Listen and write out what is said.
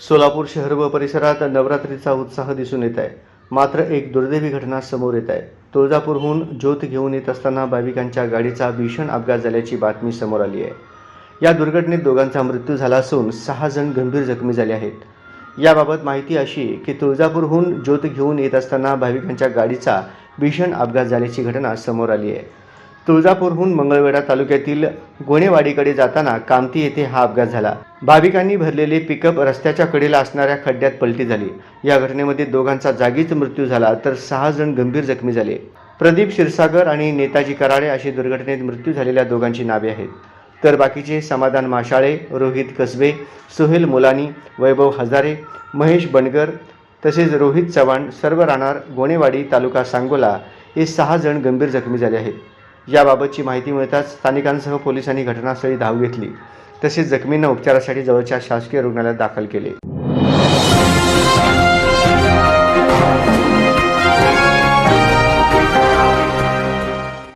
सोलापूर शहर व परिसरात नवरात्रीचा उत्साह दिसून येत आहे. मात्र एक दुर्दैवी घटना समोर येत आहे. तुळजापूरहून ज्योत घेऊन येत असताना भाविकांच्या गाडीचा भीषण अपघात झाल्याची बातमी समोर आली आहे. या दुर्घटनेत दोघांचा मृत्यू झाला असून 6 जण गंभीर जखमी झाले आहेत. याबाबत माहिती अशी की तुळजापूरहून ज्योत घेऊन येत असताना भाविकांच्या गाडीचा भीषण अपघात झाल्याची घटना समोर आली आहे. तुळजापूरहून मंगळवेढा तालुक्यातील गोणेवाडीकडे जाताना कामती येथे हा अपघात झाला. भाविकांनी भरलेले पिकअप रस्त्याच्या कडेला असणाऱ्या खड्ड्यात पलटी झाली. या घटनेमध्ये दोघांचा जागीच मृत्यू झाला तर 6 जण गंभीर जखमी झाले. प्रदीप क्षीरसागर आणि नेताजी कराळे अशी दुर्घटनेत मृत्यू झालेल्या दोघांची नावे आहेत. तर बाकीचे समाधान माशाळे, रोहित कसबे, सोहेल मुलानी, वैभव हजारे, महेश बनगर तसेच रोहित चव्हाण सर्व राहणार गोणेवाडी तालुका सांगोला हे 6 जण गंभीर जखमी झाले आहेत. याबाबतची माहिती मिळताच स्थानिकांसह पोलिसांनी घटनास्थळी धाव घेतली. तसेच जखमींना उपचारासाठी जवळच्या शासकीय रुग्णालयात दाखल केले.